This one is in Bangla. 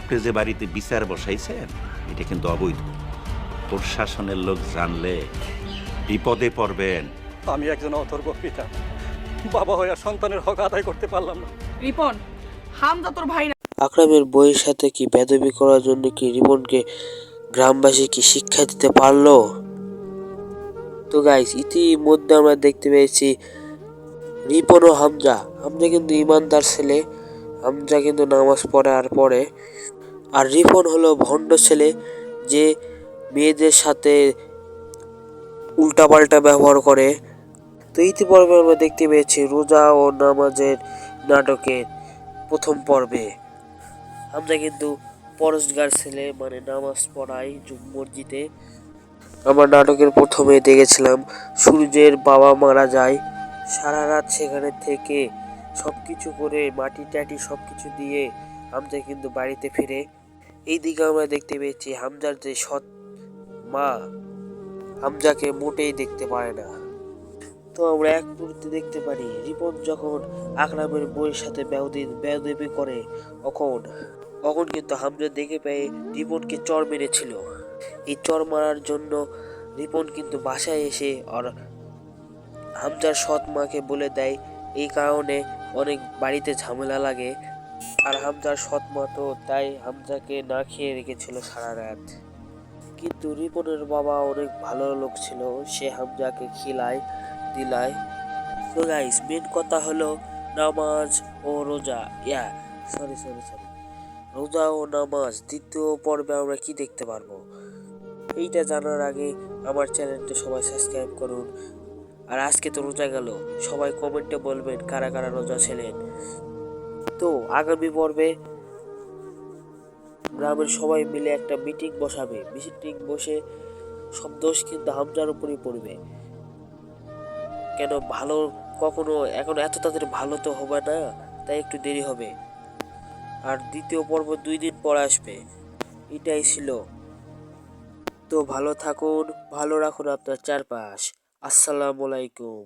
আপনি যে বাড়িতে বিচার বসাইছেন এটা কিন্তু অবৈধ। প্রশাসনের লোক জানলে বিপদে পড়বেন। আমি একজন অথর্ব পিতা, বাবা হইয়া সন্তানের হক আদায় করতে পারলাম না। রিপন, হামজা তোর ভাই না। আকরামের বইয়ের সাথে কি বেয়াদবি করার জন্য কি রিপনকে গ্রামবাসী কি শিক্ষা দিতে পারলো? তো গাইস, ইতিমধ্যে আমরা দেখতে পেয়েছি রিপন ও হামজা কিন্তু ইমানদার ছেলে। হামজা কিন্তু নামাজ পড়ে। আর রিপন হলো ভণ্ড ছেলে, যে মেয়েদের সাথে উল্টাপাল্টা ব্যবহার করে। তো ইতিপূর্বে আমরা দেখতে পেয়েছি রোজা ও নামাজের নাটকের প্রথম পর্বে হামজা কিন্তু পরশগার ছেলে, মানে নামাজ পড়ায় মসজিদে। আমরা নাটকের প্রথমে দেখেছিলাম সূর্যের বাবা মারা যায়, সারা রাত সেখানে থেকে সবকিছু করে মাটি টাটি সবকিছু দিয়ে হামজা কিন্তু বাড়িতে ফিরে। এইদিকে আমরা দেখতে পেয়েছি হামজার যে সৎ মা হামজাকে মোটেই দেখতে পারে না। তো আমরা এক মুহূর্তে দেখতে পারি রিপন যখন আকরামের বইয়ের সাথে বেয়াদবি করে, তখন কিন্তু হামজা দেখে পেয়ে রিপনকে চর মেরেছিল। এই চর মারার জন্য রিপন কিন্তু বাসায় এসে আর হামজার সৎ মাকে বলে দেয়। এই কারণে অনেক বাড়িতে ঝামেলা লাগে। আর হামজার সৎ মা তো তাই হামজাকে না খেয়ে রেখেছিল সারা রাত। কিন্তু রিপনের বাবা অনেক ভালো লোক ছিল, সে হামজাকে দিলায়। তো গাইস, মেন কথা হলো নামাজ ও রোজা, সরি রোজা ও নামাজ দ্বিতীয় পর্বে আমরা কি দেখতে পারবো, এইটা জানার আগে আমার চ্যানেলটা সবাই সাবস্ক্রাইব করুন। আর আজকে তো রোজা গেল, সবাই কমেন্টে বলবেন কারা কারা রোজা ছিলেন। তো আগামী পর্বে গ্রামের সবাই মিলে একটা মিটিং বসে সব দোষ কিন্তু হামজার উপরই পড়বে। কেন ভালো কখনো এখন এত তাড়াতাড়ি ভালো তো হবে না, তাই একটু দেরি হবে। আর দ্বিতীয় পর্ব 2 দিন পর আসবে। এটাই ছিল। তো ভালো থাকুন, ভালো রাখুন আপনার চারপাশ। আসসালামু আলাইকুম।